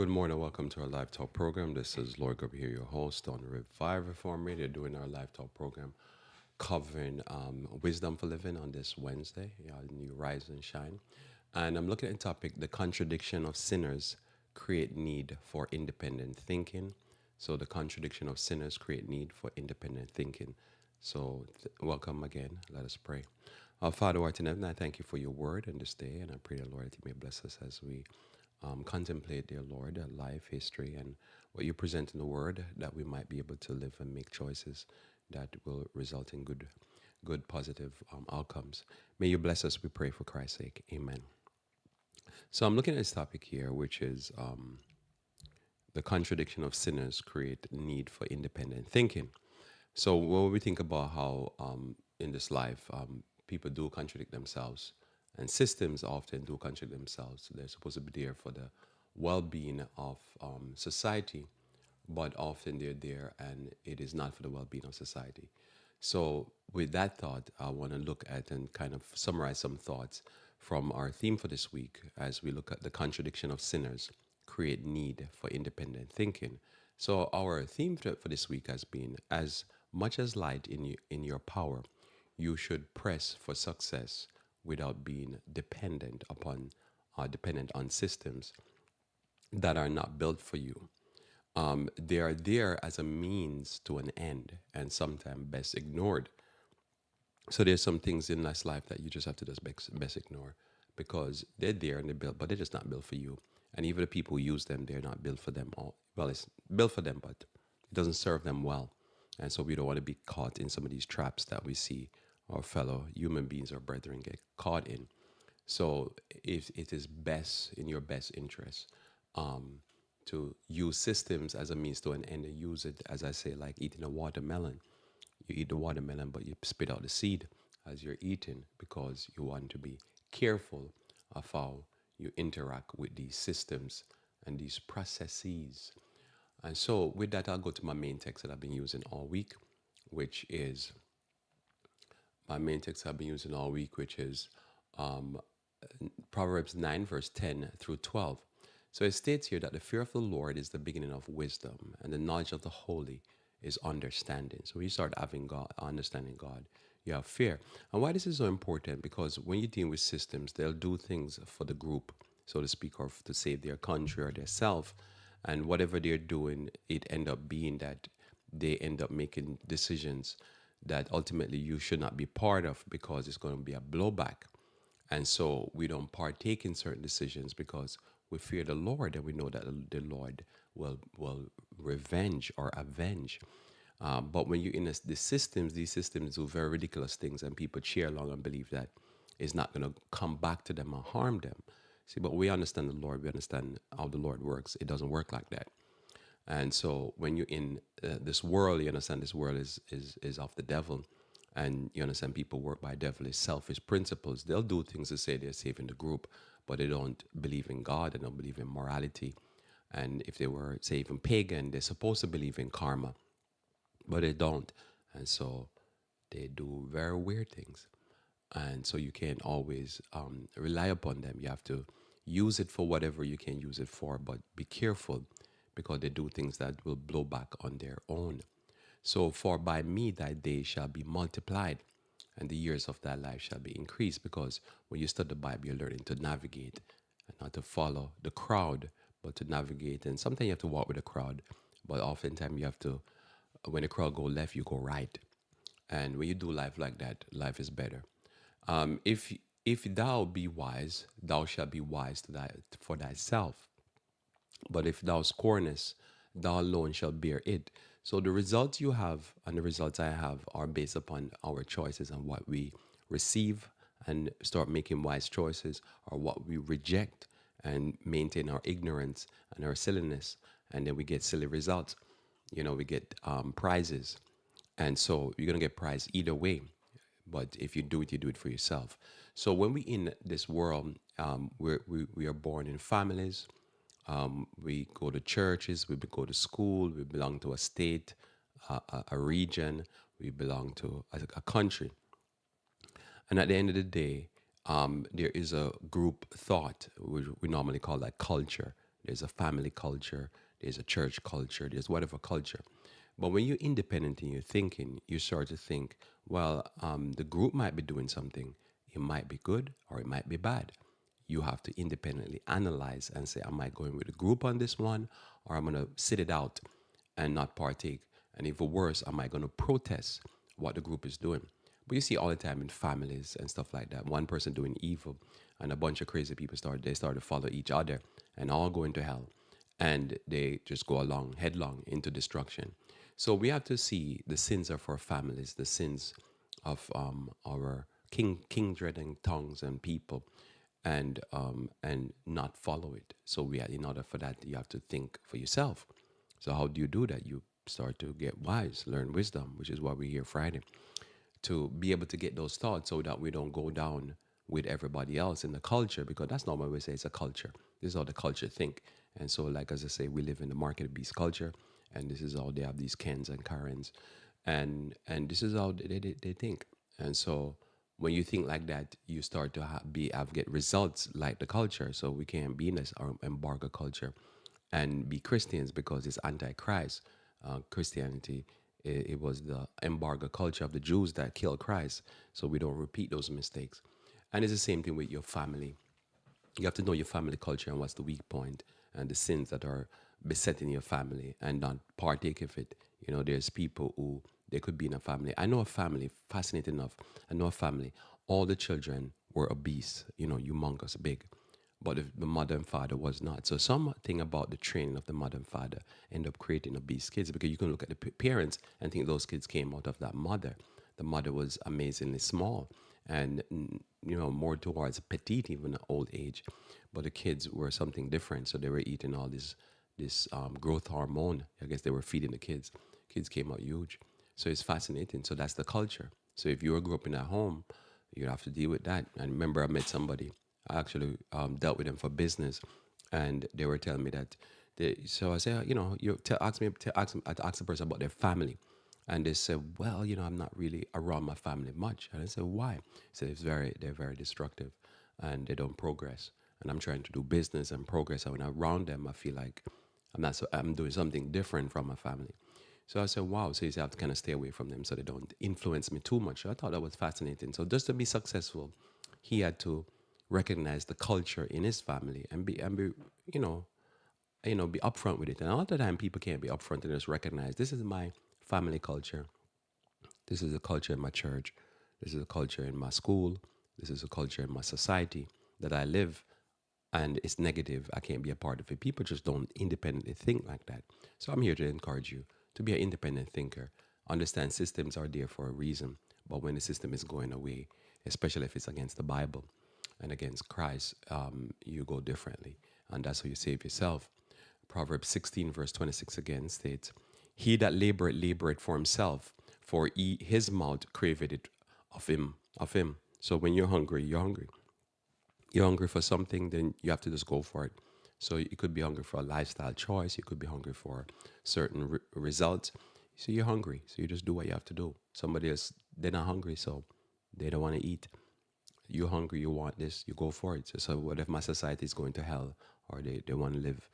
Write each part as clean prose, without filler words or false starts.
Good morning. Welcome to our live talk program. This is Lloyd Grubb here, your host on Revive Reform Radio, doing our live talk program covering wisdom for living on this Wednesday, New Rise and Shine. And I'm looking at the topic, the contradiction of sinners create need for independent thinking. So the contradiction of sinners create need for independent thinking. So welcome again. Let us pray. Our Father, who art in heaven, I thank you for your word in this day, and I pray, the Lord, that you may bless us as we contemplate, dear Lord, life, history, and what you present in the Word, that we might be able to live and make choices that will result in good, positive outcomes. May you bless us, we pray, for Christ's sake. Amen. So I'm looking at this topic here, which is the contradiction of sinners create need for independent thinking. So when we think about how in this life people do contradict themselves, and systems often do contradict themselves, they're supposed to be there for the well-being of society, but often they're there and it is not for the well-being of society. So with that thought, I want to look at and kind of summarize some thoughts from our theme for this week as we look at the contradiction of sinners create need for independent thinking. So our theme for this week has been, as much as light in your power, you should press for success without being dependent on systems that are not built for you. They are there as a means to an end, and sometimes best ignored. So there's some things in this life that you just have to just best ignore, because they're there and they're built, but they're just not built for you. And even the people who use them, they're not built for them. Well, it's built for them, but it doesn't serve them well. And so we don't want to be caught in some of these traps that we see our fellow human beings or brethren get caught in. So if it is best in your best interest to use systems as a means to an end, and use it, as I say, like eating a watermelon. You eat the watermelon, but you spit out the seed as you're eating, because you want to be careful of how you interact with these systems and these processes. And so with that, I'll go to my main text that I've been using all week, which is Proverbs 9, verse 10 through 12. So it states here that the fear of the Lord is the beginning of wisdom, and the knowledge of the holy is understanding. So when you start having God, understanding God, you have fear. And why this is so important? Because when you deal with systems, they'll do things for the group, so to speak, or to save their country or their self. And whatever they're doing, it end up being that they end up making decisions that ultimately you should not be part of, because it's going to be a blowback. And so we don't partake in certain decisions because we fear the Lord, and we know that the Lord will revenge or avenge. But when you're in the systems, these systems do very ridiculous things, and people cheer along and believe that it's not going to come back to them or harm them. See, but we understand the Lord. We understand how the Lord works. It doesn't work like that. And so when you're in this world, you understand this world is of the devil. And you understand people work by devilish, selfish principles. They'll do things to say they're saving the group, but they don't believe in God. They don't believe in morality. And if they were, say, even pagan, they're supposed to believe in karma, but they don't. And so they do very weird things. And so you can't always rely upon them. You have to use it for whatever you can use it for, but be careful, because they do things that will blow back on their own. So, for by me thy days shall be multiplied, and the years of thy life shall be increased. Because when you study the Bible, you're learning to navigate and not to follow the crowd, but to navigate. And sometimes you have to walk with the crowd, but oftentimes you have to, when the crowd go left, you go right. And when you do life like that, life is better. If thou be wise, thou shalt be wise for thyself. But if thou scornest, thou alone shalt bear it. So the results you have and the results I have are based upon our choices and what we receive and start making wise choices, or what we reject and maintain our ignorance and our silliness. And then we get silly results. We get prizes. And so you're going to get prize either way. But if you do it for yourself. So when we in this world, we are born in families. We go to churches, we go to school, we belong to a state, a region, we belong to a country. And at the end of the day, there is a group thought, which we normally call that culture, there's a family culture, there's a church culture, there's whatever culture. But when you're independent in your thinking, you start to think, well, the group might be doing something. It might be good or it might be bad. You have to independently analyze and say, am I going with the group on this one, or I'm going to sit it out and not partake? And if worse, am I going to protest what the group is doing? But you see all the time in families and stuff like that. One person doing evil, and a bunch of crazy people start to follow each other, and all go into hell, and they just go along headlong into destruction. So we have to see the sins of our families, the sins of our kindred and tongues and people, and not follow it. So in order for that, you have to think for yourself. So how do you do that? You start to get wise, learn wisdom, which is why we're here Friday, to be able to get those thoughts so that we don't go down with everybody else in the culture, because that's not what we say, it's a culture. This is how the culture think. And so, like as I say, we live in the market beast culture, and this is how they have these Kens and Karens, and this is how they think. And so when you think like that, you start to get results like the culture. So we can't be in this embargo culture and be Christians because it's anti-Christ. Christianity, it was the embargo culture of the Jews that killed Christ. So we don't repeat those mistakes. And it's the same thing with your family. You have to know your family culture and what's the weak point and the sins that are besetting your family, and not partake of it. There's people who they could be in a family. I know a family, fascinating enough. I know a family. All the children were obese, humongous, big, but the mother and father was not. So something about the training of the mother and father end up creating obese kids, because you can look at the parents and think those kids came out of that mother. The mother was amazingly small and more towards petite even at old age, but the kids were something different. So they were eating all this growth hormone. I guess they were feeding the kids. Kids came out huge. So it's fascinating. So that's the culture. So if you grew up in a home, you have to deal with that. And remember, I met somebody. I actually dealt with them for business, and they were telling me that. So I said, I asked the person about their family, and they said, well, I'm not really around my family much. And I said, why? He said, they're very destructive, and they don't progress. And I'm trying to do business and progress. And when I'm around them, I feel like I'm doing something different from my family. So I said, wow. So you have to kind of stay away from them so they don't influence me too much. So I thought that was fascinating. So just to be successful, he had to recognize the culture in his family and be be upfront with it. And all the time, people can't be upfront and just recognize this is my family culture. This is a culture in my church. This is a culture in my school. This is a culture in my society that I live, and it's negative. I can't be a part of it. People just don't independently think like that. So I'm here to encourage you to be an independent thinker. Understand systems are there for a reason, but when the system is going away, especially if it's against the Bible and against Christ, you go differently, and that's how you save yourself. Proverbs 16 verse 26 again states, he that laboreth for himself, for his mouth craveth it of him. So when you're hungry, you're hungry. You're hungry for something, then you have to just go for it. So you could be hungry for a lifestyle choice. You could be hungry for certain results. So you're hungry. So you just do what you have to do. Somebody else, they're not hungry, so they don't want to eat. You're hungry, you want this, you go for it. So what if my society is going to hell, or they want to live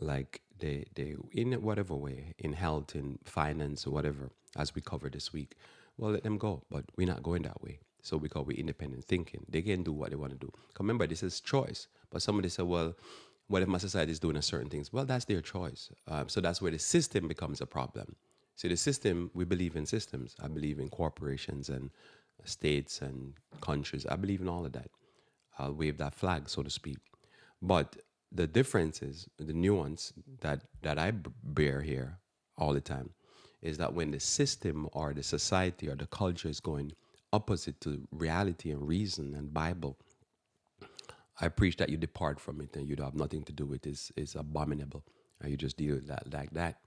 like they in whatever way, in health, in finance, or whatever, as we covered this week? Well, let them go, but we're not going that way. So because we're independent thinking, they can do what they want to do. 'Cause remember, this is choice. But somebody said, well, what if my society is doing a certain things? Well, that's their choice. So that's where the system becomes a problem. See, the system, we believe in systems. I believe in corporations and states and countries. I believe in all of that. I'll wave that flag, so to speak. But the difference is, the nuance that I bear here all the time, is that when the system or the society or the culture is going opposite to reality and reason and Bible, I preach that you depart from it and you don't have nothing to do with it. It's abominable. And you just deal with that like that.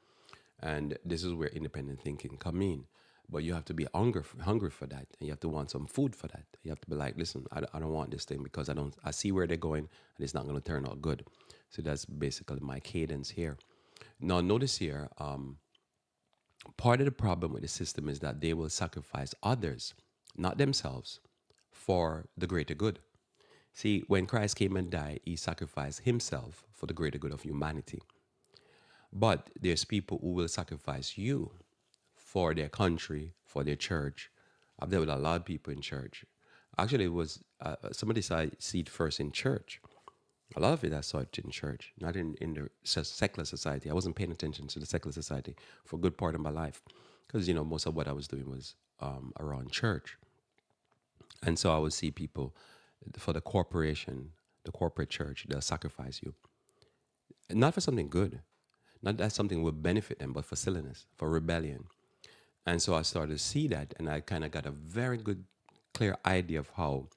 And this is where independent thinking come in. But you have to be hungry for that, and you have to want some food for that. You have to be like, listen, I don't want this thing because I see where they're going, and it's not going to turn out good. So that's basically my cadence here. Now notice here, part of the problem with the system is that they will sacrifice others, not themselves, for the greater good. See, when Christ came and died, he sacrificed himself for the greater good of humanity. But there's people who will sacrifice you for their country, for their church. I've dealt with a lot of people in church. Actually, it was somebody saw it, see it first in church. A lot of it I saw it in church, not in the secular society. I wasn't paying attention to the secular society for a good part of my life because, most of what I was doing was around church. And so I would see people for the corporation, the corporate church, they'll sacrifice you. Not for something good, not that something will benefit them, but for silliness, for rebellion. And so I started to see that, and I kind of got a very good, clear idea of how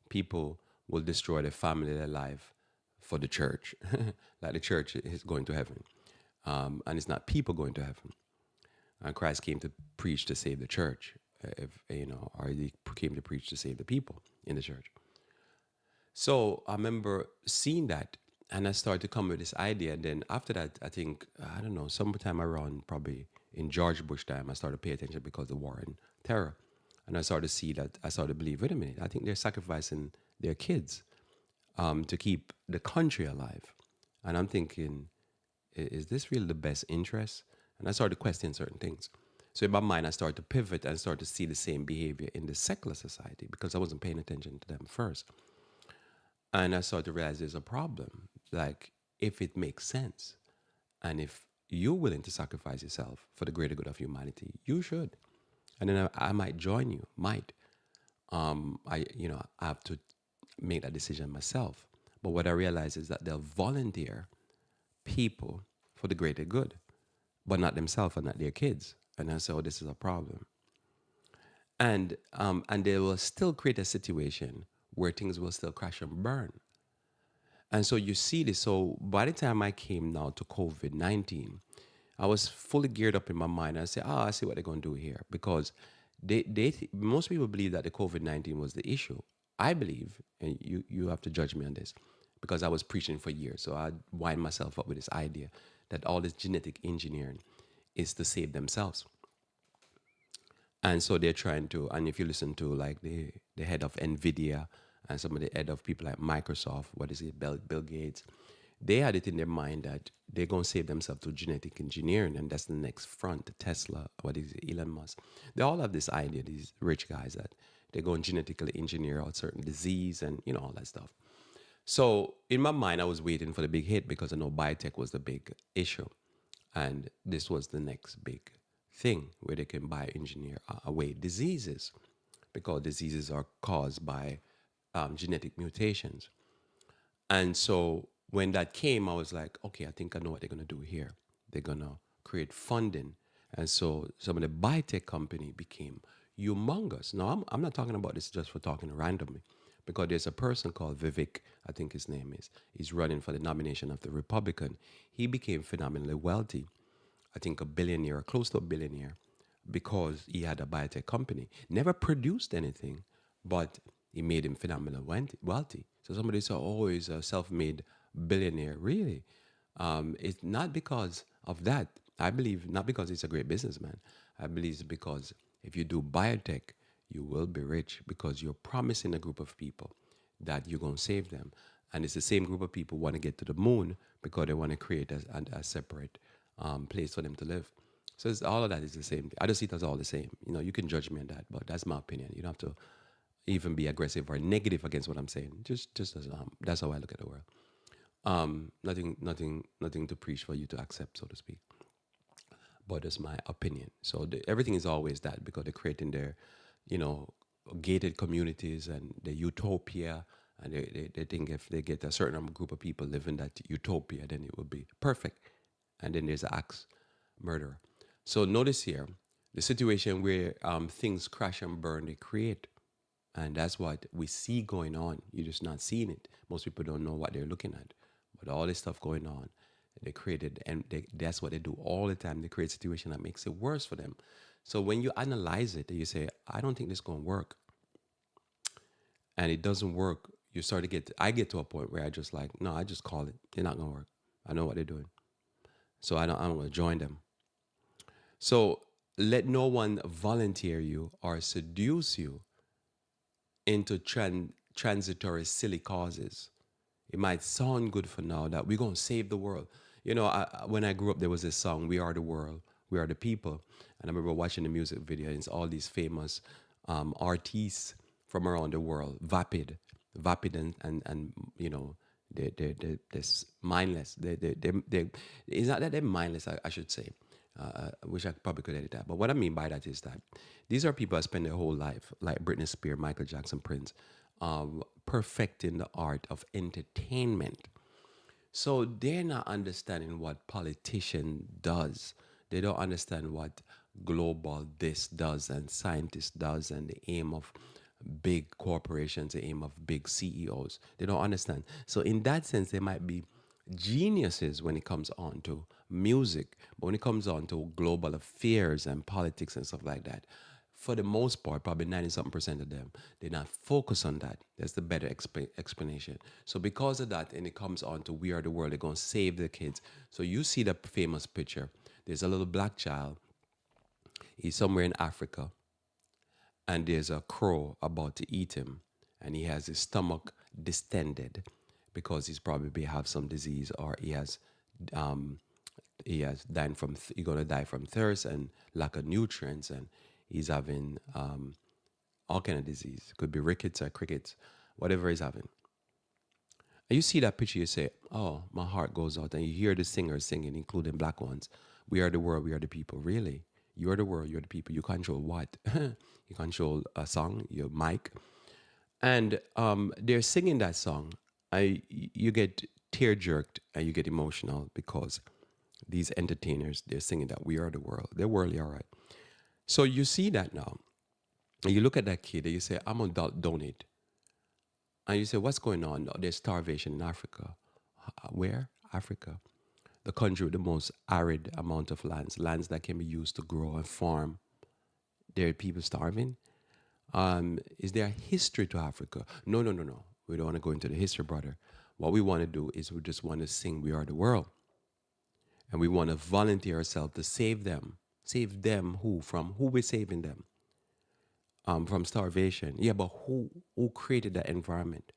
people will destroy their family, their life for the church. Like the church is going to heaven. And it's not people going to heaven. And Christ came to preach to save the church, or he came to preach to save the people in the church. So I remember seeing that, and I started to come with this idea. And then after that, I think, I don't know, sometime around probably in George Bush time, I started to pay attention because of the war and terror. And I started to see that, I started to believe, wait a minute, I think they're sacrificing their kids to keep the country alive. And I'm thinking, is this really the best interest? And I started to question certain things. So in my mind, I started to pivot and started to see the same behavior in the secular society because I wasn't paying attention to them first. And I started to realize there's a problem. Like, if it makes sense, and if you're willing to sacrifice yourself for the greater good of humanity, you should. And then I might join you, I have to make that decision myself. But what I realize is that they'll volunteer people for the greater good, but not themselves and not their kids. And I said, oh, this is a problem. And they will still create a situation where things will still crash and burn. And so you see this. So by the time I came now to COVID-19, I was fully geared up in my mind. I said, I see what they're going to do here. Because most people believe that the COVID-19 was the issue. I believe, and you have to judge me on this, because I was preaching for years. So I wind myself up with this idea that all this genetic engineering is to save themselves. And so they're trying to, and if you listen to like the head of NVIDIA and some of the head of people like Microsoft, Bill Gates, they had it in their mind that they're going to save themselves through genetic engineering, and that's the next front. Tesla, Elon Musk. They all have this idea, these rich guys, that they're going to genetically engineer out certain disease and, all that stuff. So in my mind, I was waiting for the big hit because I know biotech was the big issue. And this was the next big thing where they can bioengineer away diseases, because diseases are caused by genetic mutations. And so when that came, I was like, okay, I think I know what they're going to do here. They're going to create funding. And so some of the biotech company became humongous. Now, I'm not talking about this just for talking randomly, because there's a person called Vivek, I think his name is. He's running for the nomination of the Republican. He became phenomenally wealthy. I think a billionaire, close to a billionaire, because he had a biotech company. Never produced anything, but he made him phenomenally wealthy. So somebody said, oh, he's a self-made billionaire. Really? It's not because of that. I believe not because he's a great businessman. I believe it's because if you do biotech, you will be rich, because you're promising a group of people that you're going to save them. And it's the same group of people who want to get to the moon because they want to create a separate place for them to live. So all of that is the same. I just see it as all the same. You can judge me on that, but that's my opinion. You don't have to even be aggressive or negative against what I'm saying. Just as that's how I look at the world. Nothing to preach for you to accept, so to speak. But it's my opinion. So everything is always that, because they're creating their, gated communities and the utopia, and they think if they get a certain group of people living that utopia, then it will be perfect. And then there's an axe murderer. So notice here, the situation where things crash and burn, they create. And that's what we see going on. You're just not seeing it. Most people don't know what they're looking at. But all this stuff going on, they created, and that's what they do all the time. They create a situation that makes it worse for them. So when you analyze it, you say, I don't think this is going to work. And it doesn't work. I get to a point where I just like, no, I just call it. They're not going to work. I know what they're doing. So I'm going to join them. So let no one volunteer you or seduce you into transitory, silly causes. It might sound good for now that we're going to save the world. When I grew up, there was this song, We Are the World, We Are the People. And I remember watching the music video, and it's all these famous artists from around the world, vapid and they're this mindless. It's not that they're mindless, I should say. I wish I probably could edit that. But what I mean by that is that these are people that spend their whole life, like Britney Spears, Michael Jackson, Prince, perfecting the art of entertainment. So they're not understanding what politician does. They don't understand what global this does and scientists does and the aim of big corporations, the aim of big CEOs. They don't understand. So in that sense, they might be geniuses when it comes on to music, but when it comes on to global affairs and politics and stuff like that, for the most part, probably 90 something percent of them, they're not focused on that. That's the better explanation. So because of that, and it comes on to We Are the World, they're going to save the kids. So you see the famous picture. There's a little black child. He's somewhere in Africa, and there's a crow about to eat him, and he has his stomach distended because he's probably have some disease, or um, he's gonna die from thirst and lack of nutrients, and he's having all kind of disease. Could be rickets or crickets, whatever he's having. And you see that picture, you say, "Oh, my heart goes out." And you hear the singers singing, including black ones. We are the world, we are the people. Really, you are the world, you're the people. You control what? You control a song, your mic, and they're singing that song. You get tear jerked and you get emotional because these entertainers, they're singing that we are the world. They're worldly, all right. So you see that now. And you look at that kid and you say, I'm going to donate. And you say, what's going on? Oh, there's starvation in Africa. Where? Africa. The country with the most arid amount of lands that can be used to grow and farm. There are people starving. Is there a history to Africa? No. We don't want to go into the history, brother. What we want to do is we just want to sing We Are the World. And we want to volunteer ourselves to save them. Save them who? From who we're saving them? From starvation. Yeah, but who created that environment?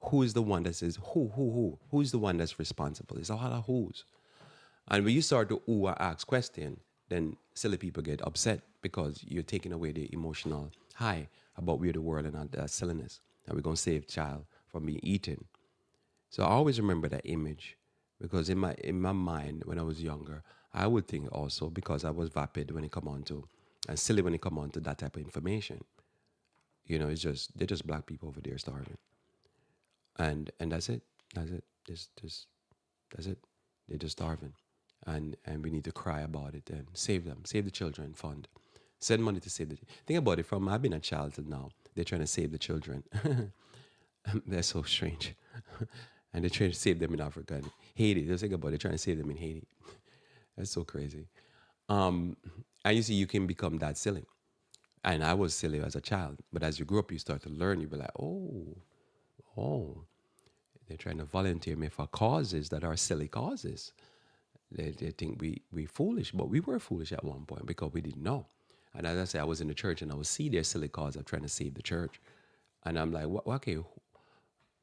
Who is the one that says who? Who's the one that's responsible? It's a lot of who's. And when you start to who or ask question, then silly people get upset because you're taking away the emotional high about we're the world and that silliness. That we're going to save child from being eaten. So I always remember that image because in my mind when I was younger, I would think also because I was vapid when it come on to and silly when it come on to that type of information. It's just they're just black people over there starving. And that's it. That's it. That's it. They're just starving. And we need to cry about it and save them. Save the children fund. Send money to save the think about it from I've been a child till now. They're trying to save the children. They're so strange. And they're trying to save them in Africa and Haiti. Just think about it, they're trying to save them in Haiti. That's so crazy. And you see, you can become that silly. And I was silly as a child. But as you grow up, you start to learn. You be like, oh, they're trying to volunteer me for causes that are silly causes. They think we foolish, but we were foolish at one point because we didn't know. And as I say, I was in the church and I would see their silly cause of trying to save the church. And I'm like, okay,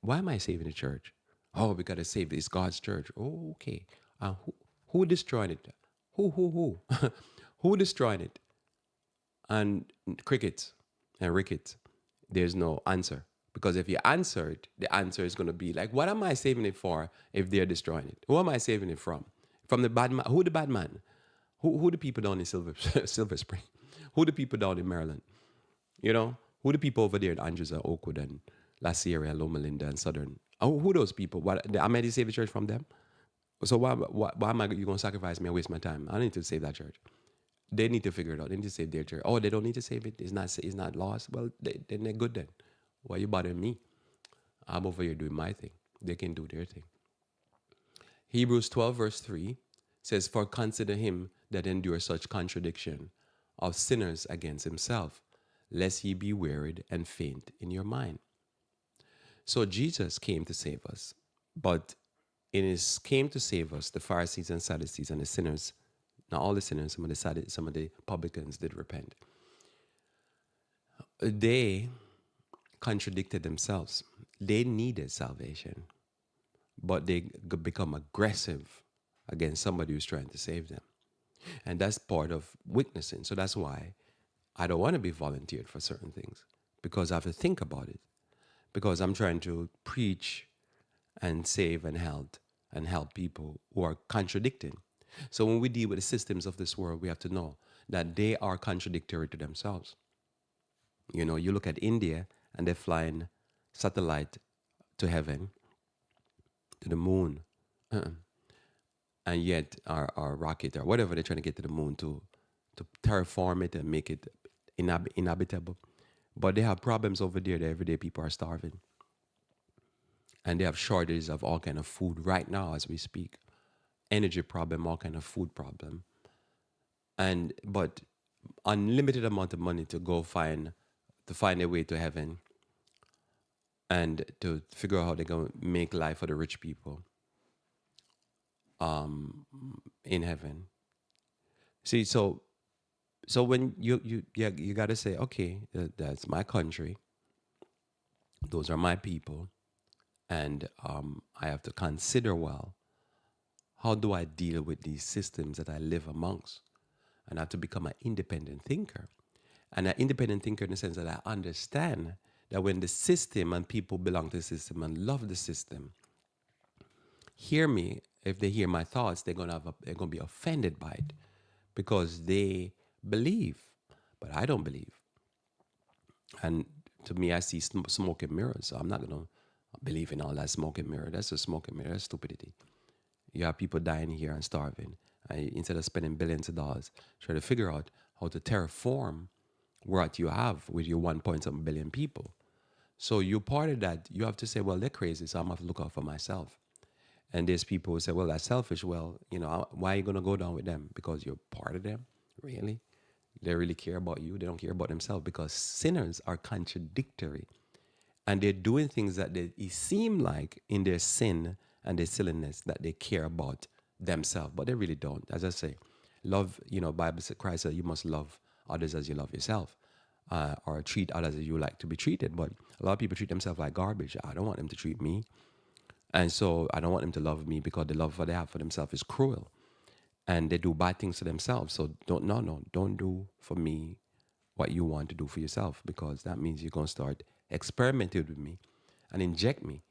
why am I saving the church? Oh, we got to save this God's church. Oh, okay. Who destroyed it? Who? Who destroyed it? And crickets and rickets. There's no answer. Because if you answer it, the answer is going to be like, what am I saving it for if they're destroying it? Who am I saving it from? From the bad man? Who the bad man? Who the people down in Silver Spring? Who the people down in Maryland? Who the people over there in Andrews and Oakwood and La Sierra and Loma Linda and Southern? Who those people? Am I to save the church from them? So why am I you going to sacrifice me and waste my time? I need to save that church. They need to figure it out. They need to save their church. Oh, they don't need to save it. It's not lost. Well, then they're good then. Why are you bothering me? I'm over here doing my thing. They can do their thing. Hebrews 12 verse 3 says, for consider him that endures such contradiction of sinners against himself, lest ye be wearied and faint in your mind. So Jesus came to save us, but in his came to save us, the Pharisees and Sadducees and the sinners, not all the sinners, some of the publicans did repent. They contradicted themselves. They needed salvation, but they become aggressive against somebody who's trying to save them. And that's part of witnessing. So that's why I don't want to be volunteered for certain things, because I have to think about it. Because I'm trying to preach and save and help people who are contradicting. So when we deal with the systems of this world, we have to know that they are contradictory to themselves. You know, you look at India and they're flying satellite to heaven, to the moon, and yet our rocket or whatever they're trying to get to the moon to terraform it and make it inhabitable. But they have problems over there that every day people are starving. And they have shortages of all kind of food right now as we speak. Energy problem, all kind of food problem. But unlimited amount of money to find a way to heaven and to figure out how they're gonna make life for the rich people in heaven. See, so when you gotta say, okay, that's my country, those are my people, and I have to consider, well, how do I deal with these systems that I live amongst? And I have to become an independent thinker. And an independent thinker in the sense that I understand that when the system and people belong to the system and love the system, hear me, if they hear my thoughts, they're gonna be offended by it because they believe, but I don't believe. And to me, I see smoke and mirrors. So I'm not gonna believe in all that smoke and mirror. That's a smoke and mirror. That's stupidity. You have people dying here and starving. Instead of spending billions of dollars trying to figure out how to terraform what you have with your 1.7 billion people. So you're part of that. You have to say, well, they're crazy, so I'm going to have to look out for myself. And there's people who say, well, that's selfish. Well, why are you going to go down with them? Because you're part of them? Really? They really care about you. They don't care about themselves, because sinners are contradictory. And they're doing things that it seem like in their sin and their silliness that they care about themselves, but they really don't. As I say, love, Bible says, Christ said you must love others as you love yourself, or treat others as you like to be treated. But a lot of people treat themselves like garbage. I don't want them to treat me. And so I don't want them to love me, because the love they have for themselves is cruel. And they do bad things to themselves. So don't do for me what you want to do for yourself, because that means you're going to start experimenting with me and inject me.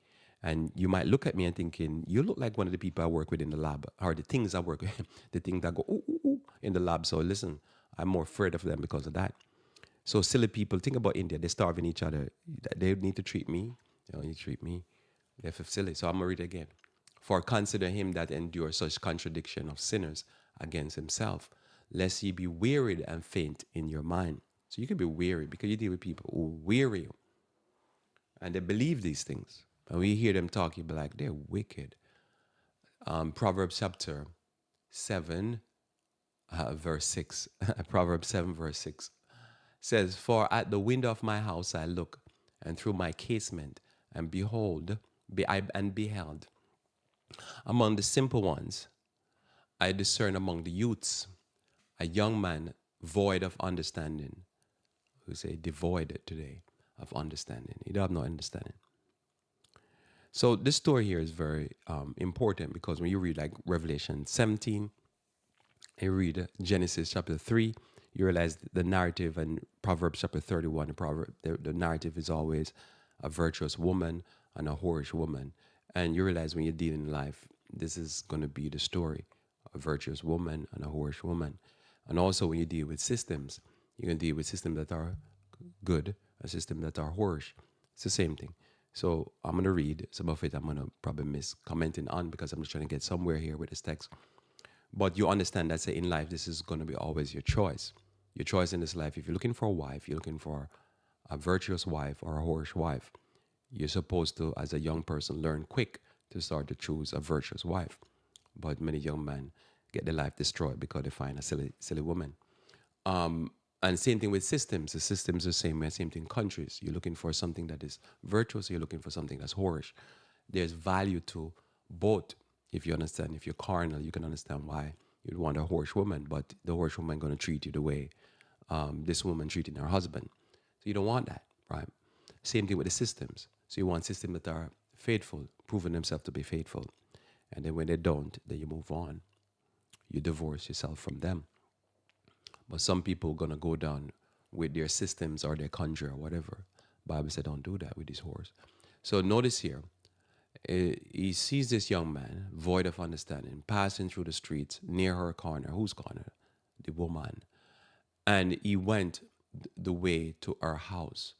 And you might look at me and thinking, you look like one of the people I work with in the lab, or the things I work with, the things that go ooh, ooh, ooh, in the lab. So listen, I'm more afraid of them because of that. So silly people, think about India. They're starving each other. They need to treat me. They don't need to treat me. They're silly. So I'm going to read it again. For consider him that endures such contradiction of sinners against himself, lest ye be wearied and faint in your mind. So you can be weary because you deal with people who weary you. And they believe these things. And we hear them talk, you be like, they're wicked. Proverbs chapter 7, verse 6. Proverbs 7, verse 6 says, for at the window of my house I look, and through my casement, and beheld, among the simple ones, I discern among the youths a young man void of understanding. We say devoid today of understanding. You don't have no understanding. So this story here is very important, because when you read like Revelation 17, you read Genesis chapter 3, you realize the narrative, and Proverbs chapter 31, the narrative is always a virtuous woman and a whorish woman. And you realize when you're dealing in life, this is going to be the story, a virtuous woman and a whorish woman. And also when you deal with systems, you're going to deal with systems that are good, a system that are whorish. It's the same thing. So I'm going to read some of it. I'm going to probably miss commenting on, because I'm just trying to get somewhere here with this text. But you understand that, say, in life, this is going to be always your choice. Your choice in this life, if you're looking for a wife, you're looking for a virtuous wife or a whorish wife, you're supposed to, as a young person, learn quick to start to choose a virtuous wife. But many young men get their life destroyed because they find a silly woman. And same thing with systems. The systems are the same way, same thing countries. You're looking for something that is virtuous, you're looking for something that's whorish. There's value to both. If you understand, if you're carnal, you can understand why you'd want a whorish woman, but the whorish woman going to treat you the way this woman treating her husband. So you don't want that, right? Same thing with the systems. So you want systems that are faithful, proven themselves to be faithful. And then when they don't, then you move on. You divorce yourself from them. But some people are going to go down with their systems or their conjure or whatever. Bible said don't do that with this horse. So notice here, he sees this young man, void of understanding, passing through the streets near her corner. Whose corner? The woman. And he went the way to her house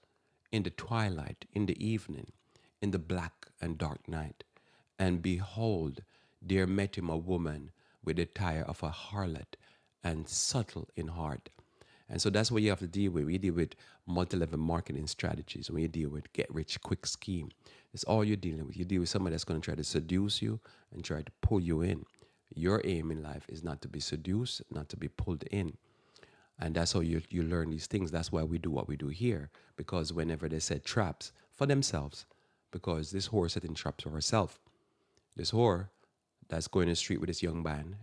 in the twilight, in the evening, in the black and dark night. And behold, there met him a woman with the attire of a harlot and subtle in heart. And so that's what you have to deal with. We deal with multi-level marketing strategies. When you deal with get-rich-quick scheme, it's all you're dealing with. You deal with somebody that's going to try to seduce you and try to pull you in. Your aim in life is not to be seduced, not to be pulled in. And that's how you learn these things. That's why we do what we do here. Because whenever they set traps for themselves, because this whore setting traps for herself. This whore that's going to the street with this young man,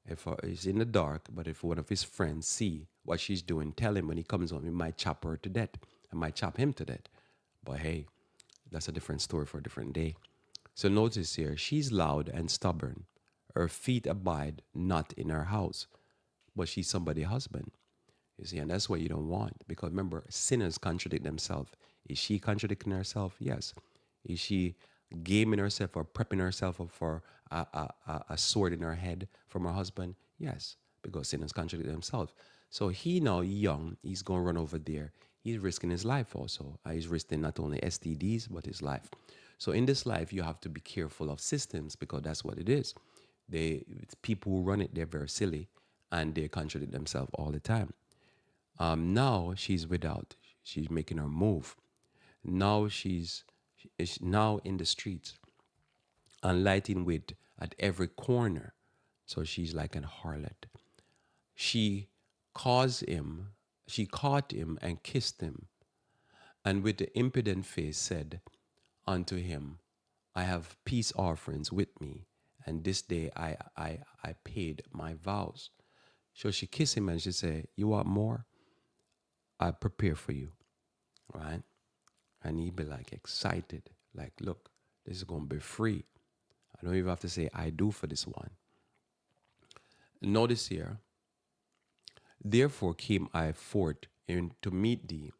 if he's in the dark, but if one of his friends see what she's doing, tell him when he comes home, he might chop her to death. It might chop him to death. But hey, that's a different story for a different day. So notice here, she's loud and stubborn. Her feet abide not in her house, but she's somebody's husband. You see, and that's what you don't want. Because remember, sinners contradict themselves. Is she contradicting herself? Yes. Is she gaming herself or prepping herself up for a sword in her head from her husband? Yes, because sinners contradict themselves. So he now young, he's going to run over there. He's risking his life also. He's risking not only STDs, but his life. So in this life, you have to be careful of systems because that's what it is. People who run it, they're very silly and they contradict themselves all the time. Now she's without. She's making her move. Now she's now in the streets and lighting wit at every corner. So she's like an harlot. She caught him and kissed him, and with the impudent face said unto him, I have peace offerings with me, and this day I paid my vows. So she kissed him and she said, you want more? I prepare for you, right? And he'd be like excited, like, look, this is going to be free. I don't even have to say I do for this one. Notice here, therefore came I forth to meet thee,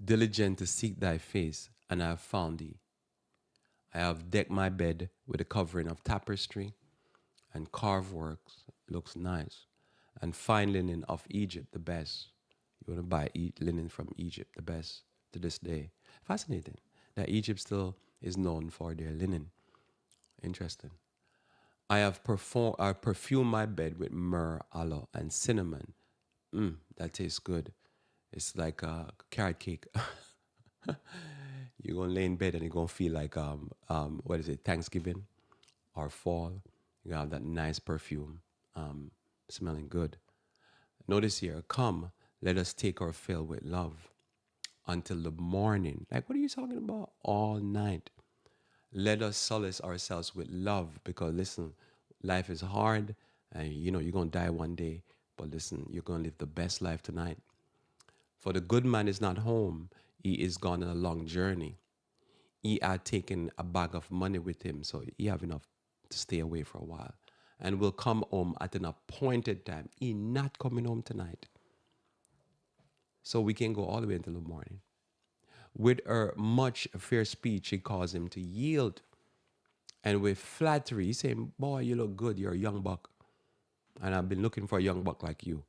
diligent to seek thy face, and I have found thee. I have decked my bed with a covering of tapestry and carved works, looks nice, and fine linen of Egypt, the best. You want to buy linen from Egypt, the best to this day. Fascinating that Egypt still is known for their linen. Interesting. I perfumed my bed with myrrh, aloe, and cinnamon. That tastes good. It's like a carrot cake. You're gonna lay in bed and you're gonna feel like what is it, Thanksgiving or fall. You have that nice perfume, smelling good. Notice here, come, let us take our fill with love until the morning. Like, what are you talking about? All night. Let us solace ourselves with love because listen, life is hard and you know you're going to die one day. But listen, you're going to live the best life tonight. For the good man is not home. He is gone on a long journey. He had taken a bag of money with him, so he have enough to stay away for a while. And will come home at an appointed time. He not coming home tonight. So we can go all the way until the morning. With her much fair speech, she caused him to yield. And with flattery, he said, boy, you look good. You're a young buck. And I've been looking for a young buck like you.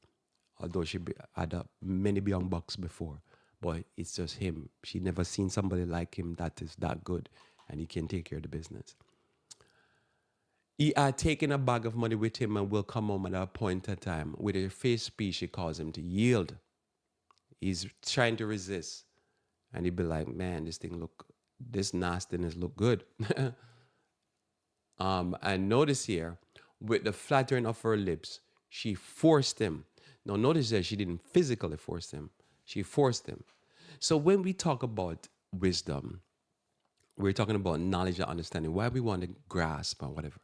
Although she had many young bucks before. But it's just him. She never seen somebody like him that is that good. And he can take care of the business. He had taken a bag of money with him and will come home at a appointed time. With her fair speech, she caused him to yield. He's trying to resist. And he'd be like, man, this nastiness look good. And notice here, with the flattering of her lips, she forced him. Now notice that she didn't physically force him. She forced him. So when we talk about wisdom, we're talking about knowledge and understanding. Why we want to grasp or whatever.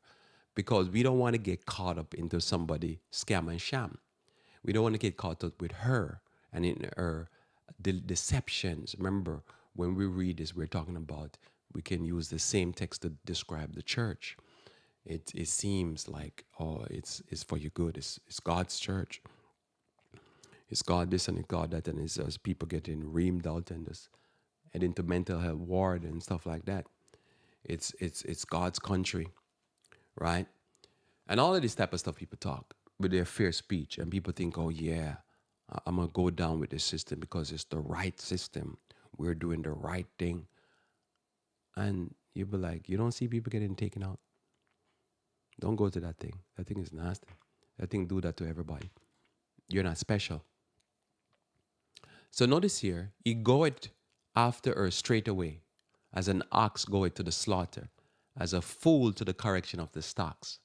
Because we don't want to get caught up into somebody scam and sham. We don't want to get caught up with her and in her the deceptions. Remember, when we read this, we're talking about we can use the same text to describe the church. It seems like, oh, it's for your good. It's God's church. It's God this and it's God that, and it's as people getting reamed out and just head into mental health ward and stuff like that. It's God's country, right? And all of this type of stuff people talk with their fair speech, and people think, oh yeah, I'm gonna go down with this system because it's the right system. We're doing the right thing, and you be like, you don't see people getting taken out. Don't go to that thing. That thing is nasty. That thing do that to everybody. You're not special. So notice here, he goeth after her straight away, as an ox goeth to the slaughter, as a fool to the correction of the stocks.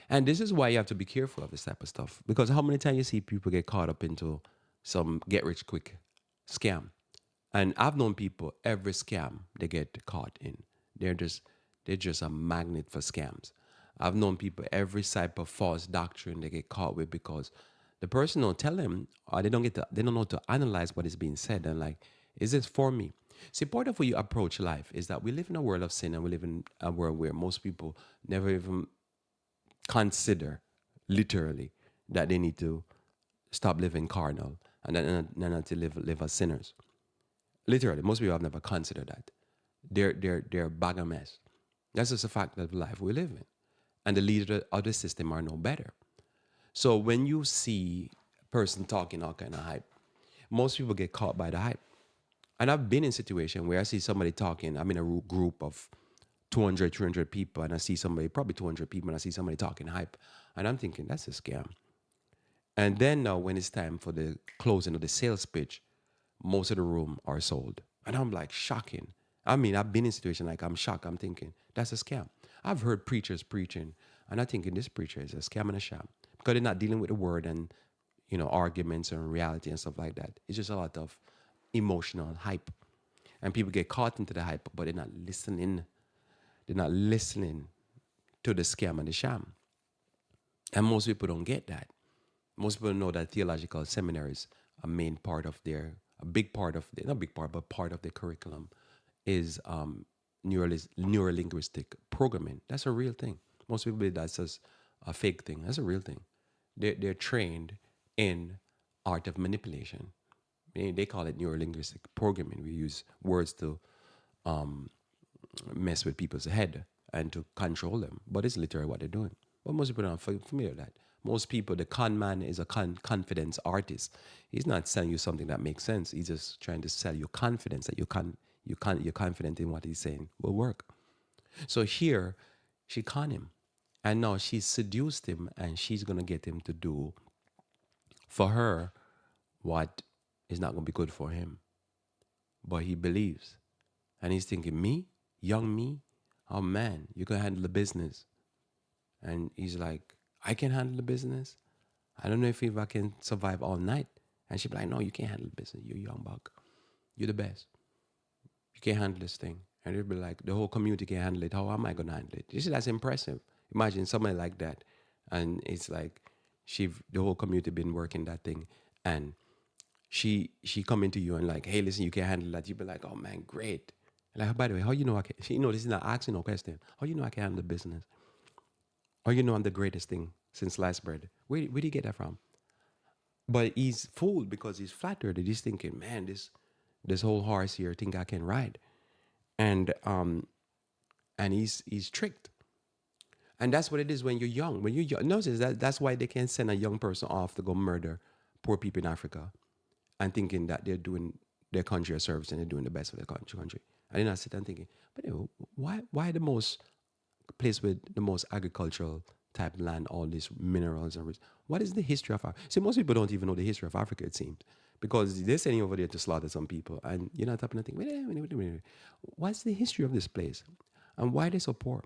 And this is why you have to be careful of this type of stuff. Because how many times you see people get caught up into some get rich quick scam? And I've known people, every scam they get caught in. They're just a magnet for scams. I've known people, every type of false doctrine they get caught with because the person don't tell them, or they don't know to analyze what is being said. And like, is this for me? See, part of how you approach life is that we live in a world of sin, and we live in a world where most people never even consider literally that they need to stop living carnal and then not to live as sinners. Literally, most people have never considered that. They're a bag of mess. That's just a fact of life we live in. And the leader of the system are no better. So when you see a person talking all kind of hype, most people get caught by the hype. And I've been in a situation where I see somebody talking, I'm in a group of 200, 300 people, and I see somebody, probably 200 people, and I see somebody talking hype. And I'm thinking, that's a scam. And then now when it's time for the closing of the sales pitch, most of the room are sold. And I'm like, shocking. I mean, I've been in a situation like I'm shocked. I'm thinking, that's a scam. I've heard preachers preaching, and I'm thinking this preacher is a scam and a sham. Because they're not dealing with the word and, arguments and reality and stuff like that. It's just a lot of emotional hype. And people get caught into the hype, but they're not listening. They're not listening to the scam and the sham. And most people don't get that. Most people know that theological seminaries, a big part of their, not big part, but part of their curriculum is neurolinguistic programming. That's a real thing. Most people believe that's just a fake thing. That's a real thing. They're trained in art of manipulation. They call it neurolinguistic programming. We use words to mess with people's head and to control them. But it's literally what they're doing. But most people are not familiar with that. Most people, the con man is a confidence artist. He's not selling you something that makes sense. He's just trying to sell you confidence that you're confident in what he's saying will work. So here, she conned him. And now she's seduced him, and she's going to get him to do for her what is not going to be good for him. But he believes. And he's thinking, me? Young me? Oh man, you can handle the business. And he's like, I can handle the business. I don't know if I can survive all night. And she'd be like, no, you can't handle the business. You're a young buck. You're the best. You can't handle this thing. And he'd be like, the whole community can handle it. How am I going to handle it? You see, that's impressive. Imagine somebody like that. And it's like, the whole community been working that thing. And she coming to you and like, hey, listen, you can't handle that. You'd be like, oh man, great. Like, by the way, how you know I can? This is not asking no question. How you know I can handle the business? Or I'm the greatest thing since sliced bread. Where do you get that from? But he's fooled because he's flattered. He's thinking, man, this whole horse here think I can ride, and he's tricked. And that's what it is when you're young. When you're young, notice that's why they can send a young person off to go murder poor people in Africa, and thinking that they're doing their country a service and they're doing the best for their country. And then I sit and thinking, but why the most place with the most agricultural type land, all these minerals and rich. What is the history of Africa? See, most people don't even know the history of Africa, it seems, because they're sending over there to slaughter some people, and you're not tapping and think, wait a minute. What's the history of this place? And why are they so poor?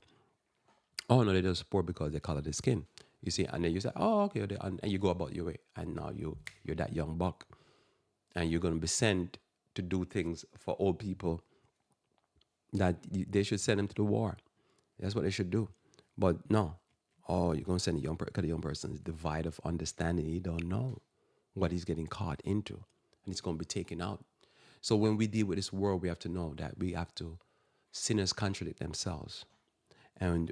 Oh, no, they're just poor because they color their skin. You see, and then you say, oh, okay, and you go about your way, and now you're that young buck, and you're going to be sent to do things for old people that they should send them to the war. That's what they should do. But no. Oh, you're going to send a young person. Because the young person is devoid of understanding. He don't know what he's getting caught into. and it's going to be taken out. So when we deal with this world, we have to know that sinners contradict themselves. And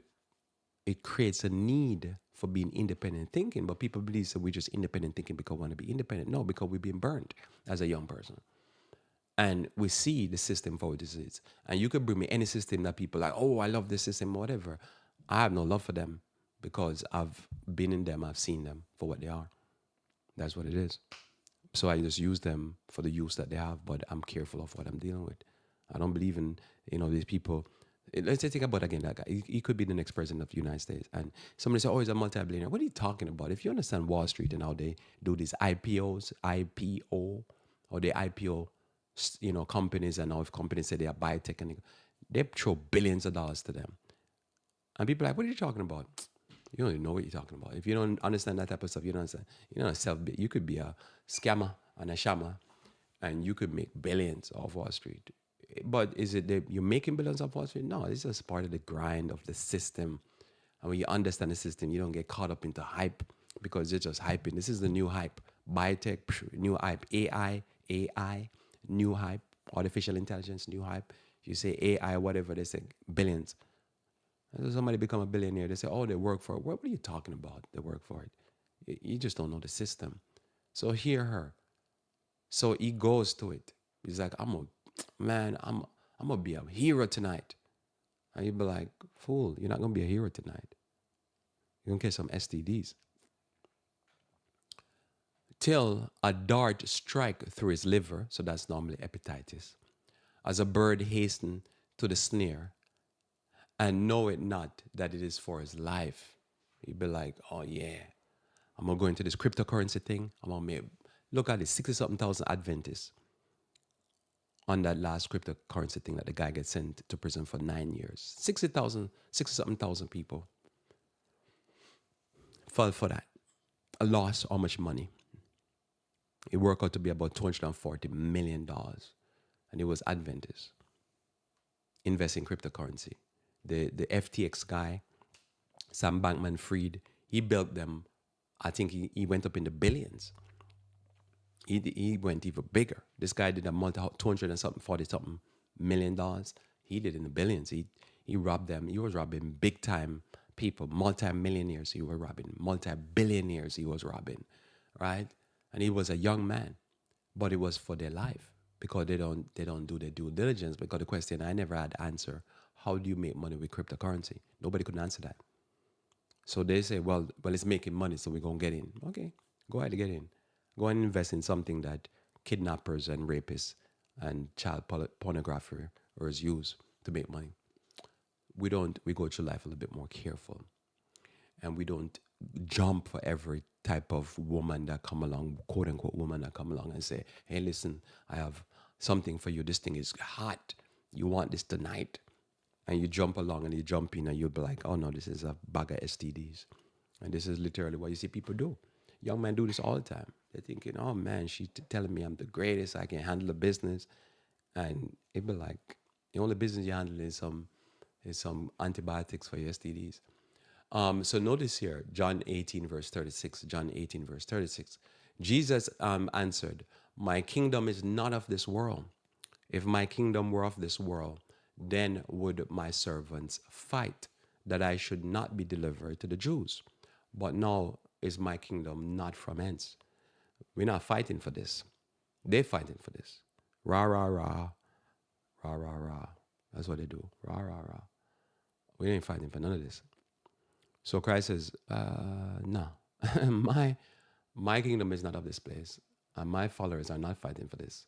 it creates a need for being independent thinking. But people believe that we're just independent thinking because we want to be independent. No, because we're being burned as a young person. And we see the system for what it is. And you could bring me any system that people like, oh, I love this system, whatever. I have no love for them because I've been in them, I've seen them for what they are. That's what it is. So I just use them for the use that they have, but I'm careful of what I'm dealing with. I don't believe in, these people. Let's just think about again that guy. He could be the next president of the United States. And somebody say, oh, he's a multi-billionaire. What are you talking about? If you understand Wall Street and how they do these IPO, or they IPO, companies, and now if companies say they are biotech, and they throw billions of dollars to them. And people are like, what are you talking about? You don't even know what you're talking about. If you don't understand that type of stuff, you don't understand. You could be a scammer and a shammer, and you could make billions off Wall Street. But is it that you're making billions off Wall Street? No, it's just part of the grind of the system. And when you understand the system, you don't get caught up into hype because you're just hyping. This is the new hype. Biotech, new hype. AI, new hype. Artificial intelligence, new hype. You say AI, whatever, they say billions. And somebody become a billionaire, they say, oh, they work for it. What are you talking about? They work for it. You just don't know the system. So hear her. So he goes to it. He's like, I'm gonna be a hero tonight. And you'd be like, fool, you're not gonna be a hero tonight. You're gonna get some STDs. Till a dart strike through his liver, so that's normally hepatitis, as a bird hasten to the snare, and know it not that it is for his life. You'd be like, oh yeah, I'm gonna go into this cryptocurrency thing. I'm gonna look at it, 60-something thousand Adventists on that last cryptocurrency thing that the guy gets sent to prison for 9 years. 60-something thousand people fell for that. A loss, how much money? It worked out to be about $240 million. And it was Adventist. Invest in cryptocurrency. The FTX guy, Sam Bankman-Fried, he built them. I think he went up in the billions. He went even bigger. This guy did a 200 and something, 40 something million dollars. He did in the billions. He robbed them. He was robbing big time people, multi-millionaires. He was robbing multi-billionaires. He was robbing, right? And he was a young man, but it was for their life because they don't do their due diligence. Because the question I never had answer: how do you make money with cryptocurrency? Nobody could answer that. So they say, well, it's making money, so we're gonna get in. Okay, go ahead and get in. Go and invest in something that kidnappers and rapists and child pornographers use to make money. We go through life a little bit more careful. And we don't jump for every type of woman that come along, quote unquote woman that come along and say, hey, listen, I have something for you. This thing is hot. You want this tonight? And you jump along and you jump in and you'll be like, oh no, this is a bag of STDs. And this is literally what you see people do. Young men do this all the time. They're thinking, oh man, she's telling me I'm the greatest, I can handle the business. And it'd be like, the only business you handle is some antibiotics for your STDs. So notice here, John 18, verse 36. John 18, verse 36. Jesus answered, my kingdom is not of this world. If my kingdom were of this world, then would my servants fight, that I should not be delivered to the Jews. But now is my kingdom not from hence. We're not fighting for this. They're fighting for this. Rah, rah, rah. Rah, rah, rah. That's what they do. Rah, rah, rah. We ain't fighting for none of this. So Christ says, no. my kingdom is not of this place. And my followers are not fighting for this.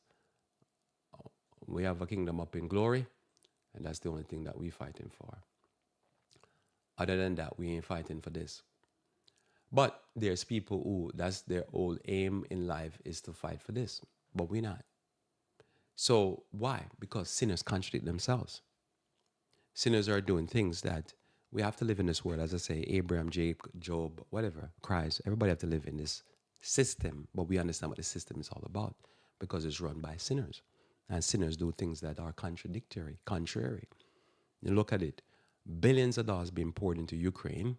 We have a kingdom up in glory. And that's the only thing that we're fighting for. Other than that, we ain't fighting for this. But there's people who, that's their whole aim in life is to fight for this. But we're not. So why? Because sinners contradict themselves. Sinners are doing things that we have to live in this world. As I say, Abraham, Job, whatever, Christ, everybody have to live in this system. But we understand what the system is all about because it's run by sinners. And sinners do things that are contrary. You look at it. Billions of dollars being poured into Ukraine.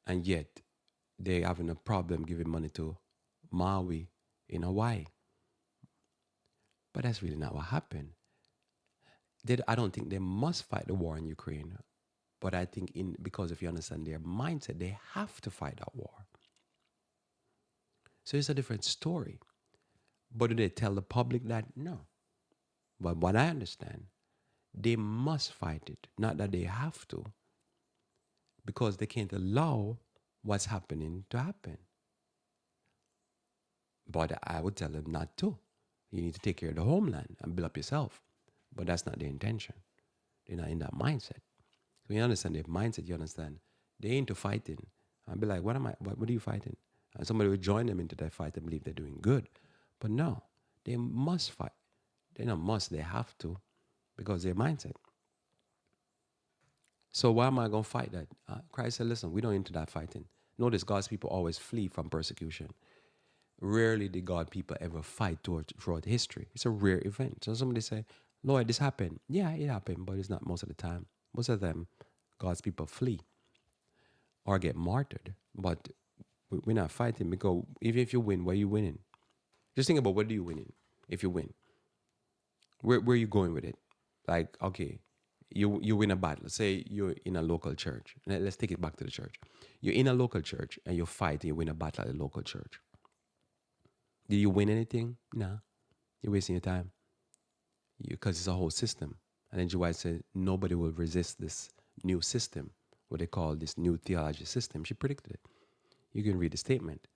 And yet, they're having a problem giving money to Maui Why? But that's really not what happened. I don't think they must fight the war in Ukraine, but I think because if you understand their mindset, they have to fight that war. So it's a different story. But do they tell the public that? No. But what I understand, they must fight it, not that they have to, because they can't allow what's happening to happen. But I would tell them not to. You need to take care of the homeland and build up yourself. But that's not their intention. They're not in that mindset. So you understand their mindset, you understand. They ain't to fighting. I'll be like, what are you fighting? And somebody would join them into that fight and believe they're doing good. But no, they must fight. They not must, they have to, because their mindset. So why am I going to fight that? Christ said, listen, we don't into that fighting. Notice God's people always flee from persecution. Rarely did God people ever fight throughout history. It's a rare event. So somebody say, Lord, this happened. Yeah, it happened, but it's not most of the time. Most of them, God's people flee or get martyred. But we're not fighting, because even if you win, where are you winning? Just think about, what do you win in if you win? Where are you going with it? Like, okay, you win a battle. Say you're in a local church. Let's take it back to the church. You're in a local church and you fight and you win a battle at a local church. Did you win anything? Nah. You're wasting your time. Because it's a whole system. And then White said, nobody will resist this new system, what they call this new theology system. She predicted it. You can read the statement.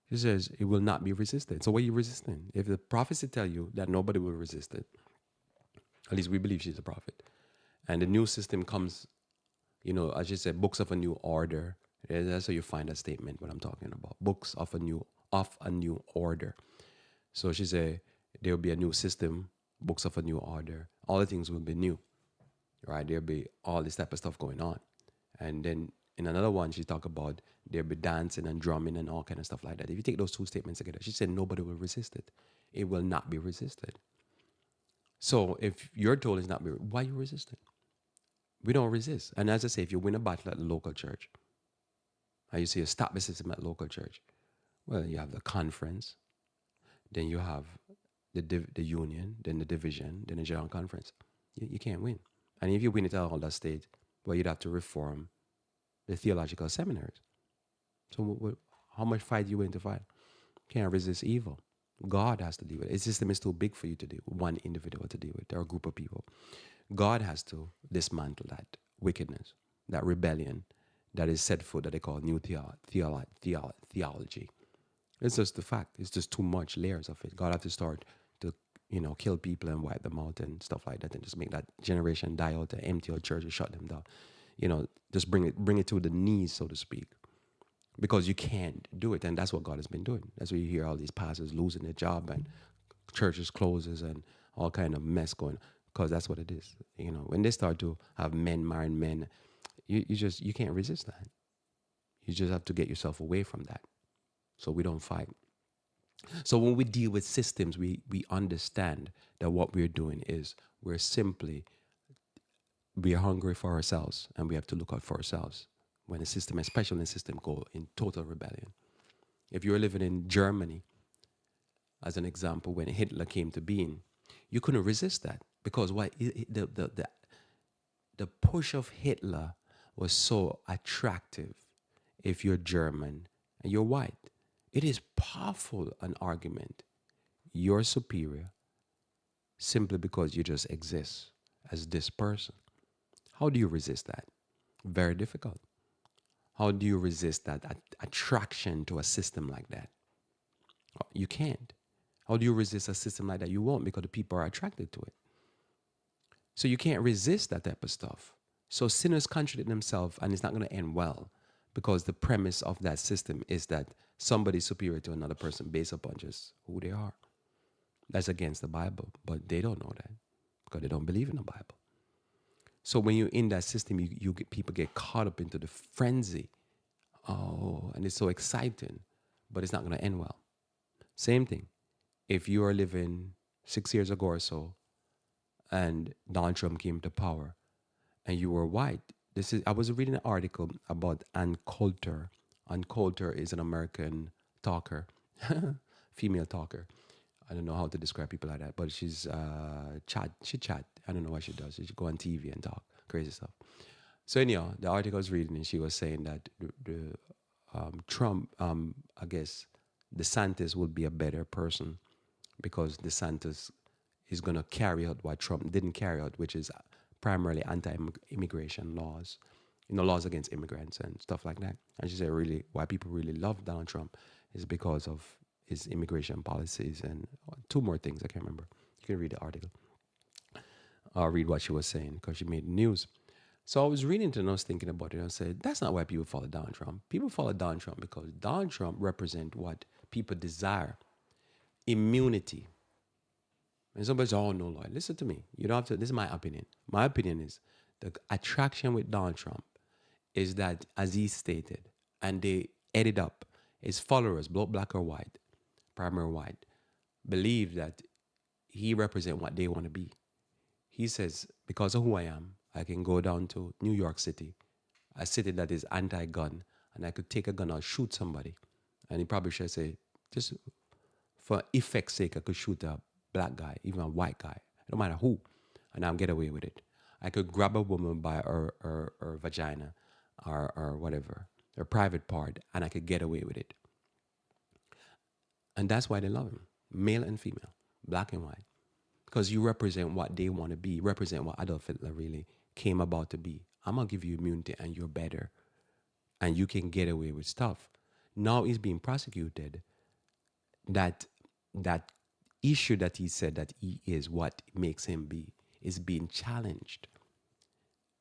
She says, it will not be resisted. So what are you resisting? If the prophecy tell you that nobody will resist it, at least we believe she's a prophet, and the new system comes, as you said, books of a new order. That's how you find that statement, what I'm talking about. Books of a new order. So she said, there will be a new system, books of a new order. All the things will be new, right? There'll be all this type of stuff going on. And then in another one, she talked about there'll be dancing and drumming and all kind of stuff like that. If you take those two statements together, she said nobody will resist it. It will not be resisted. So if you're told it's not, why you resist it? We don't resist. And as I say, if you win a battle at the local church, and you see a stop the system at local church, well, you have the conference, then you have the union, then the division, then the general conference. You can't win. And if you win it at all that state, well, you'd have to reform the theological seminaries. So how much fight you willing to fight? Can't resist evil. God has to deal with it. The system is too big for you to deal with, one individual to deal with, or a group of people. God has to dismantle that wickedness, that rebellion that is set forth that they call new theology. It's just the fact. It's just too much layers of it. God has to start to, kill people and wipe them out and stuff like that, and just make that generation die out, and empty out churches, shut them down. Just bring it to the knees, so to speak. Because you can't do it, and that's what God has been doing. That's why you hear all these pastors losing their job and churches closes and all kind of mess going on, because that's what it is. When they start to have men marrying men, you can't resist that. You just have to get yourself away from that. So we don't fight. So when we deal with systems, we understand that what we're doing is we are hungry for ourselves, and we have to look out for ourselves. When the system, especially when the system, go in total rebellion. If you're living in Germany, as an example, when Hitler came to being, you couldn't resist that, because the push of Hitler was so attractive. If you're German and you're white, it is powerful an argument. You're superior simply because you just exist as this person. How do you resist that? Very difficult. How do you resist that attraction to a system like that? You can't. How do you resist a system like that? You won't, because the people are attracted to it. So you can't resist that type of stuff. So sinners contradict themselves, and it's not going to end well, because the premise of that system is that somebody's superior to another person based upon just who they are. That's against the Bible, but they don't know that because they don't believe in the Bible. So when you're in that system, people get caught up into the frenzy. Oh, and it's so exciting, but it's not going to end well. Same thing. If you are living 6 years ago or so, and Donald Trump came to power, and you were white. I was reading an article about Ann Coulter. Ann Coulter is an American talker, female talker. I don't know how to describe people like that, but she's chat. She chat. I don't know what she does. She go on TV and talk crazy stuff. So anyhow, the article I was reading, and she was saying that Trump, I guess, DeSantis would be a better person because DeSantis is going to carry out what Trump didn't carry out, which is primarily anti-immigration laws, laws against immigrants and stuff like that. And she said, really, why people really love Donald Trump is because of his immigration policies and two more things I can't remember. You can read the article. Or read what she was saying because she made news. So I was reading it and I was thinking about it. I said, that's not why people follow Donald Trump. People follow Donald Trump because Donald Trump represents what people desire: immunity. And somebody says, oh no, Lloyd, listen to me. You don't have to, this is my opinion. My opinion is the attraction with Donald Trump is that, as he stated, and they added up, his followers, black or white, primary white, believe that he represents what they want to be. He says, because of who I am, I can go down to New York City, a city that is anti-gun, and I could take a gun or shoot somebody. And he probably should say, just for effect's sake, I could shoot a black guy, even a white guy, no matter who, and I'll get away with it. I could grab a woman by her vagina or whatever, her private part, and I could get away with it. And that's why they love him, male and female, black and white. Because you represent what they want to be, represent what Adolf Hitler really came about to be. I'm going to give you immunity and you're better. And you can get away with stuff. Now he's being prosecuted. That issue that he said that he is what makes him be is being challenged.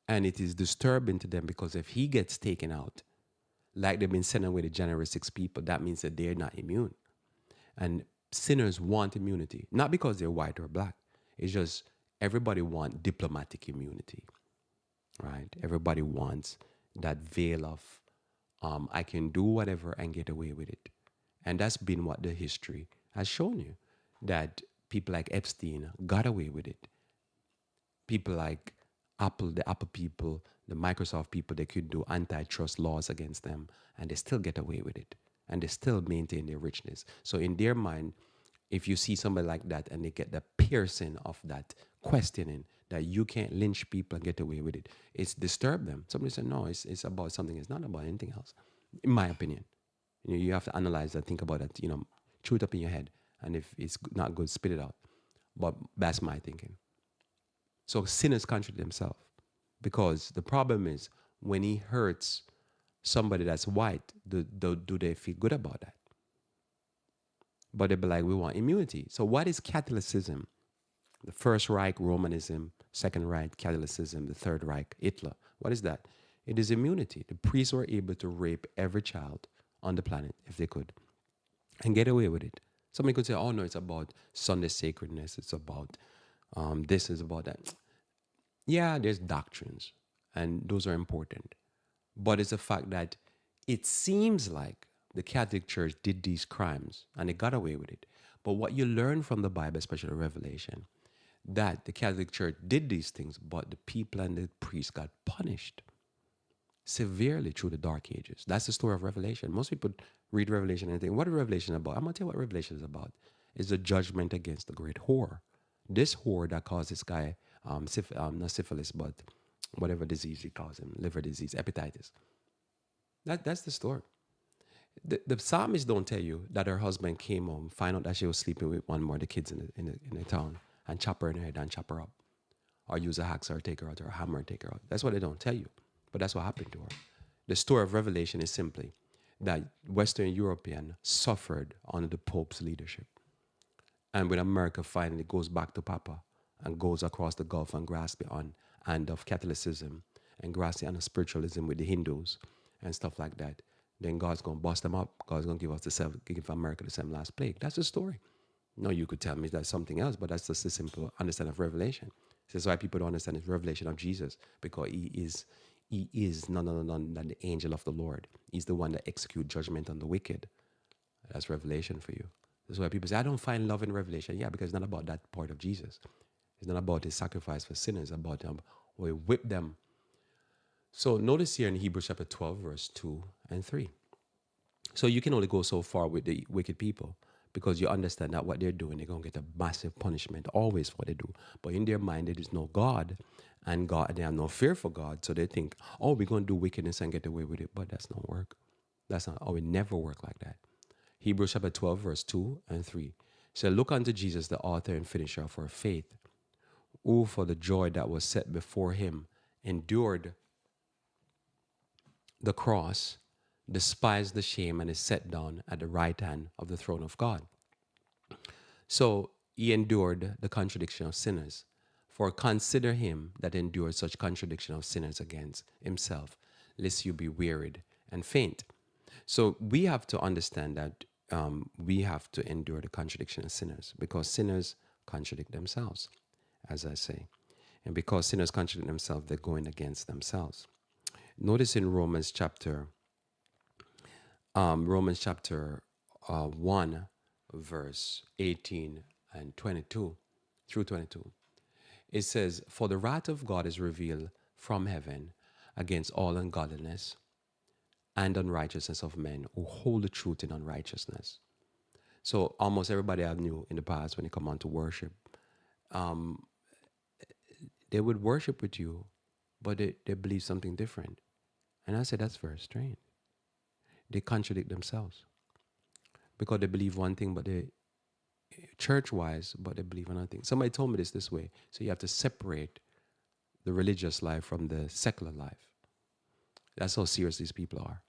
And it is disturbing to them because if he gets taken out, like they've been sending away the January 6 people, that means that they're not immune. And sinners want immunity, not because they're white or black. It's just everybody wants diplomatic immunity, right? Everybody wants that veil of, I can do whatever and get away with it. And that's been what the history has shown you, that people like Epstein got away with it. People like Apple, the Apple people, the Microsoft people, they could do antitrust laws against them and they still get away with it. And they still maintain their richness. So in their mind, if you see somebody like that and they get the piercing of that questioning that you can't lynch people and get away with it, it's disturbed them. Somebody said, no, it's about something. It's not about anything else, in my opinion. You have to analyze that, think about it, chew it up in your head. And if it's not good, spit it out. But that's my thinking. So sinners contradict themselves because the problem is when he hurts somebody that's white, do they feel good about that? But they'll be like, we want immunity. So what is Catholicism? The First Reich, Romanism, Second Reich, Catholicism, the Third Reich, Hitler. What is that? It is immunity. The priests were able to rape every child on the planet if they could and get away with it. Somebody could say, oh no, it's about Sunday sacredness. It's about this, is about that. Yeah, there's doctrines and those are important. But it's the fact that it seems like the Catholic Church did these crimes and they got away with it. But what you learn from the Bible, especially Revelation, that the Catholic Church did these things, but the people and the priests got punished severely through the Dark Ages. That's the story of Revelation. Most people read Revelation and think, what is Revelation about? I'm going to tell you what Revelation is about. It's the judgment against the great whore. This whore that caused this guy, not syphilis, but whatever disease he calls him, liver disease, hepatitis. That's the story. The psalmist don't tell you that her husband came home, find out that she was sleeping with one more of the kids in the town, and chop her in her head and chop her up, or use a hacksaw, take her out, or a hammer and take her out. That's what they don't tell you, but that's what happened to her. The story of Revelation is simply that Western European suffered under the Pope's leadership, and when America finally goes back to Papa and goes across the Gulf and grasps the hand of Catholicism and grasps the hand of spiritualism with the Hindus and stuff like that, then God's going to bust them up. God's going to give America the seven last plague. That's the story. No, you could tell me that's something else, but that's just a simple understanding of Revelation. That's why people don't understand it's revelation of Jesus, because he is none other than the angel of the Lord. He's the one that executes judgment on the wicked. That's revelation for you. That's why people say, I don't find love in Revelation. Yeah, because it's not about that part of Jesus. It's not about his sacrifice for sinners. It's about him, or he whipped them. So notice here in Hebrews chapter 12, verse 2 and 3. So you can only go so far with the wicked people. because you understand that what they're doing, they're going to get a massive punishment, always what they do. But in their mind, there is no God, and they have no fear for God. So they think, oh, we're going to do wickedness and get away with it. But that's not work. That's not, oh, it never work like that. Hebrews chapter 12, verse 2 and 3. So look unto Jesus, the author and finisher of our faith, who for the joy that was set before him endured the cross, despised the shame, and is set down at the right hand of the throne of God. So he endured the contradiction of sinners. For consider him that endured such contradiction of sinners against himself, lest you be wearied and faint. So we have to understand that we have to endure the contradiction of sinners, because sinners contradict themselves, as I say. And because sinners contradict themselves, they're going against themselves. Notice in Romans chapter 1, verse 18 and 22 through 22. It says, for the wrath of God is revealed from heaven against all ungodliness and unrighteousness of men who hold the truth in unrighteousness. So almost everybody I knew in the past, when they come on to worship, they would worship with you, but they believe something different. And I said, that's very strange. They contradict themselves, because they believe one thing, but they church-wise, but they believe another thing. Somebody told me this way. So you have to separate the religious life from the secular life. That's how serious these people are.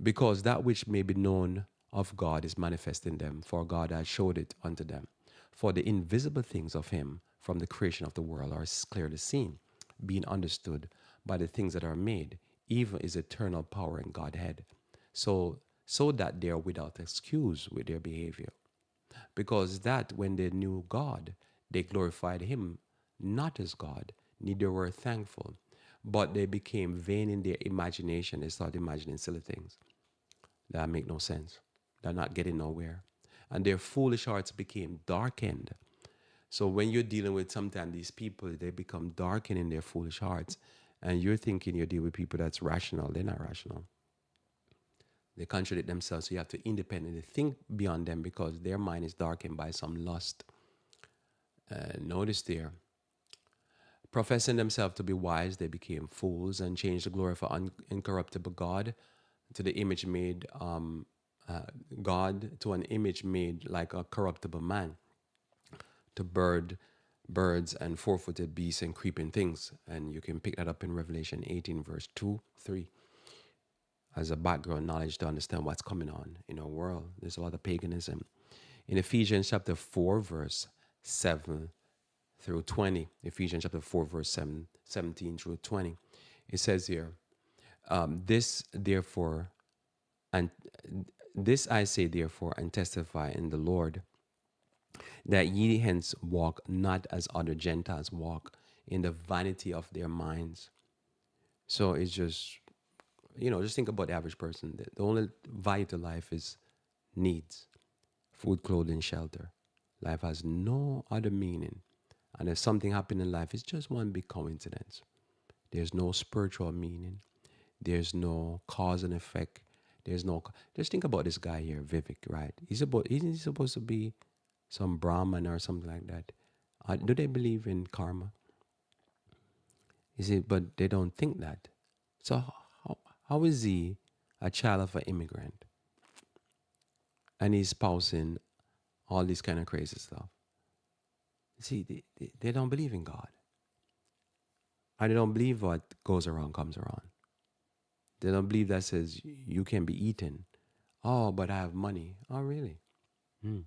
Because that which may be known of God is manifest in them, for God has showed it unto them. For the invisible things of him from the creation of the world are clearly seen, being understood by the things that are made, even his eternal power and Godhead, so that they are without excuse with their behavior. Because that when they knew God, they glorified him not as God, neither were thankful, but they became vain in their imagination. They started imagining silly things that make no sense. They're not getting nowhere. And their foolish hearts became darkened. So when you're dealing with sometimes these people, they become darkened in their foolish hearts. And you're thinking you're dealing with people that's rational. They're not rational. They contradict themselves, so you have to independently think beyond them, because their mind is darkened by some lust. Notice there, professing themselves to be wise, they became fools and changed the glory of incorruptible God to the image made, God to an image made like a corruptible man, to birds and four-footed beasts and creeping things. And you can pick that up in Revelation 18, verse 2, 3. As a background knowledge to understand what's coming on in our world. There's a lot of paganism. In Ephesians chapter 4, verse 7 through 20, Ephesians chapter 4, verse 17 through 20, it says here, this I say therefore, and testify in the Lord, that ye hence walk not as other Gentiles walk, in the vanity of their minds. So it's just, just think about the average person. The only value to life is needs: food, clothing, shelter. Life has no other meaning. And if something happened in life, it's just one big coincidence. There's no spiritual meaning. There's no cause and effect. Just think about this guy here, Vivek, right? Isn't he supposed to be some Brahman or something like that? Do they believe in karma? But they don't think that. So how is he a child of an immigrant? And he's espousing all this kind of crazy stuff. See, they don't believe in God. And they don't believe what goes around comes around. They don't believe that says you can be eaten. Oh, but I have money. Oh, really? In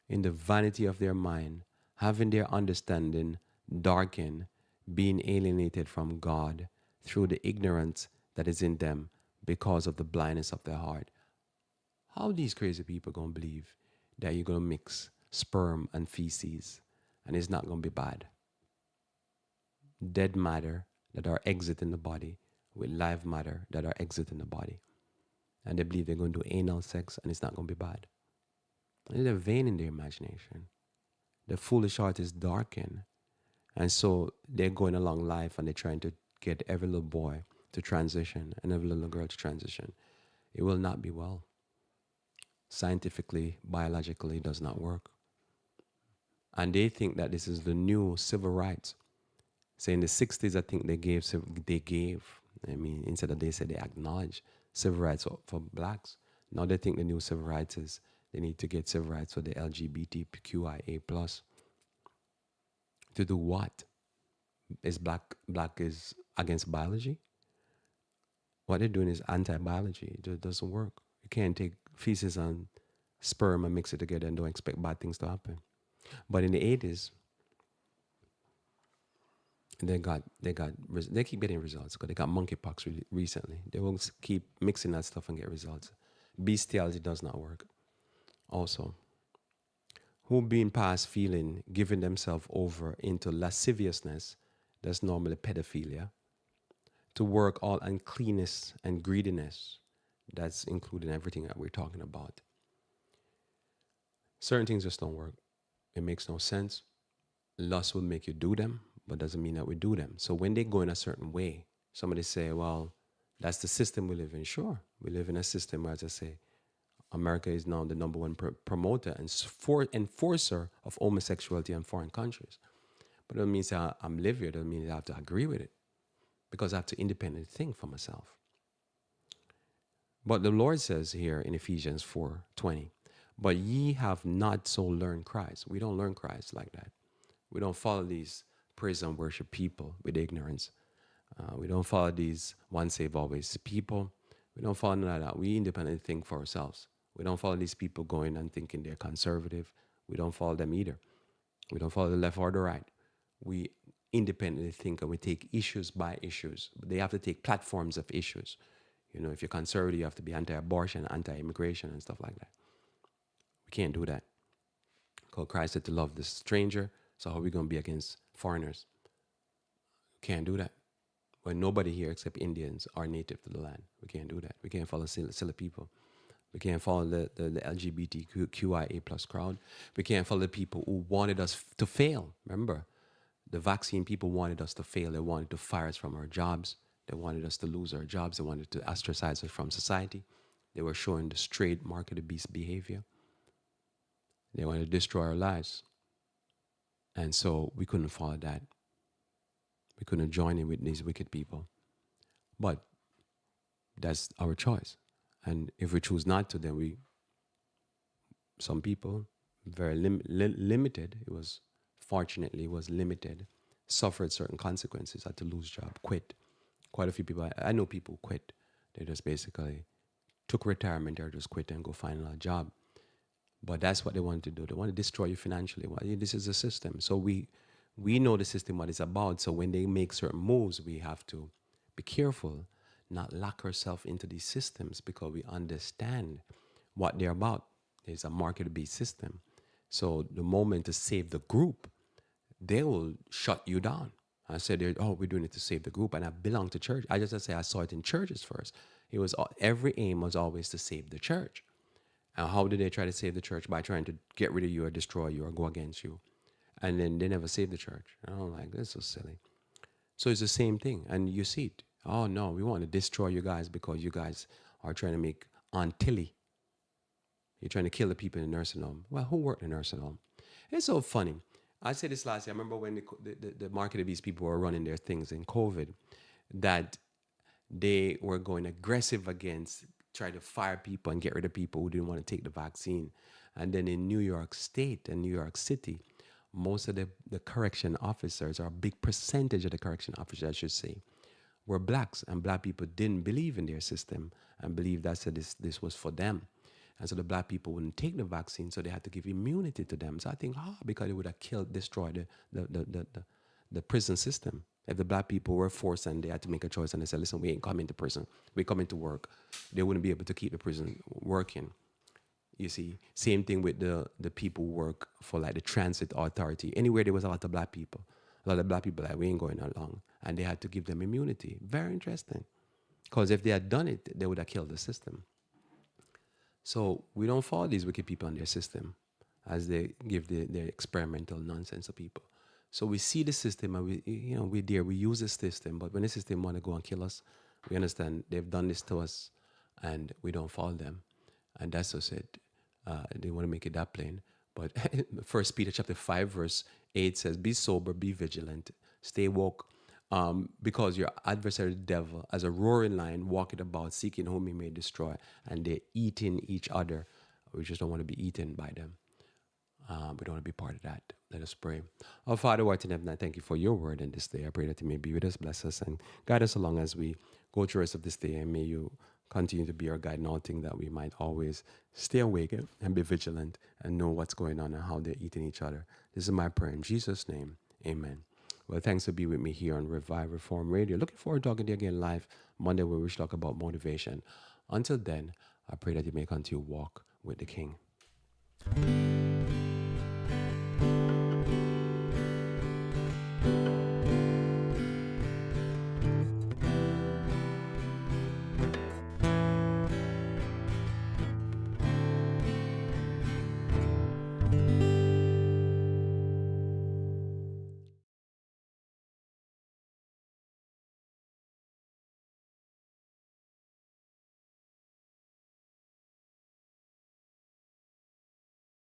the vanity of their mind, having their understanding darkened, being alienated from God through the ignorance that is in them because of the blindness of their heart. How these crazy people going to believe that you're going to mix sperm and feces and it's not going to be bad? Dead matter that are exiting the body with live matter that are exiting the body. And they believe they're going to do anal sex and it's not going to be bad. And they're vain in their imagination. The foolish heart is darkened. And so they're going along life and they're trying to get every little boy to transition and every little girl to transition. It will not be well. scientifically, biologically, it does not work. And they think that this is the new civil rights. So in the 60s, I think I mean, instead of they said they acknowledge civil rights for blacks. Now they think the new civil rights is they need to get civil rights for the LGBTQIA plus. To do what? Is black is against biology? What they're doing is anti-biology. It just doesn't work. You can't take feces and sperm and mix it together and don't expect bad things to happen. But in the 80s, they keep getting results because they got monkeypox recently. They will keep mixing that stuff and get results. Bestiality does not work. Also, who being past feeling, giving themselves over into lasciviousness, that's normally pedophilia, to work all uncleanness and greediness, that's including everything that we're talking about. Certain things just don't work. It makes no sense. Lust will make you do them, but doesn't mean that we do them. So when they go in a certain way, somebody say, well, that's the system we live in. Sure, we live in a system where, as I say, America is now the number one promoter and enforcer of homosexuality in foreign countries. But it doesn't mean that I'm live here. It doesn't mean I have to agree with it, because I have to independently think for myself. But the Lord says here in Ephesians 4:20, but ye have not so learned Christ. We don't learn Christ like that. We don't follow these praise and worship people with ignorance. We don't follow these once saved, always people. We don't follow none of that. We independently think for ourselves. We don't follow these people going and thinking they're conservative. We don't follow them either. We don't follow the left or the right. We independently think and we take issues by issues. They have to take platforms of issues. You know, if you're conservative, you have to be anti-abortion, anti-immigration, and stuff like that. We can't do that. Because Christ said to love the stranger. So how are we going to be against foreigners? Can't do that. Well, nobody here except Indians are native to the land. We can't do that. We can't follow silly people. We can't follow the LGBTQIA plus crowd. We can't follow the people who wanted us to fail. Remember, the vaccine people wanted us to fail. They wanted to fire us from our jobs. They wanted us to lose our jobs. They wanted to ostracize us from society. They were showing the straight mark of the beast behavior. They wanted to destroy our lives. And so we couldn't follow that. We couldn't join in with these wicked people. But that's our choice. And if we choose not to, then some people, very limited, fortunately it was limited, suffered certain consequences, had to lose job, quit. Quite a few people, I know people who quit. They just basically took retirement or just quit and go find another job. But that's what they want to do. They want to destroy you financially. Well, this is a system. So we know the system, what it's about. So when they make certain moves, we have to be careful, not lock ourselves into these systems, because we understand what they're about. There's a market-based system. So the moment to save the group, they will shut you down. I said, we're doing it to save the group. And I belong to church. I saw it in churches first. Every aim was always to save the church. And how did they try to save the church? By trying to get rid of you or destroy you or go against you. And then they never saved the church. And I'm like, this is so silly. So it's the same thing. And you see it. Oh, no, we want to destroy you guys because you guys are trying to make Aunt Tilly. You're trying to kill the people in the nursing home. Well, who worked in the nursing home? It's so funny. I said this last year. I remember when the market of these people were running their things in COVID, that they were going aggressive against try to fire people and get rid of people who didn't want to take the vaccine. And then in New York State and New York City, most of the correction officers, or a big percentage of the correction officers, I should say, were blacks. And black people didn't believe in their system and believed that this was for them. And so the black people wouldn't take the vaccine, so they had to give immunity to them. So I think, because it would have destroyed the prison system. If the black people were forced and they had to make a choice and they said, listen, we ain't coming to prison, we're coming to work, they wouldn't be able to keep the prison working. You see, same thing with the people who work for like the transit authority. Anywhere there was a lot of black people, like, we ain't going along. And they had to give them immunity. Very interesting. Because if they had done it, they would have killed the system. So we don't follow these wicked people on their system as they give their experimental nonsense to people. So we see the system and we use the system, but when the system want to go and kill us, we understand they've done this to us and we don't follow them. And that's just it. I didn't want to make it that plain. But First Peter chapter 5, verse 8 says, be sober, be vigilant, stay woke, because your adversary, the devil, as a roaring lion, walketh about, seeking whom he may destroy, and they're eating each other. We just don't want to be eaten by them. We don't want to be part of that. Let us pray. Our Father, who art in heaven, I thank you for your word in this day. I pray that you may be with us, bless us, and guide us along as we go through the rest of this day. And may you continue to be our guide in all things, that we might always stay awake and be vigilant and know what's going on and how they're eating each other. This is my prayer in Jesus' name. Amen. Well, thanks for being with me here on Revive Reform Radio. Looking forward to talking to you again live Monday, where we talk about motivation. Until then, I pray that you may continue to walk with the King.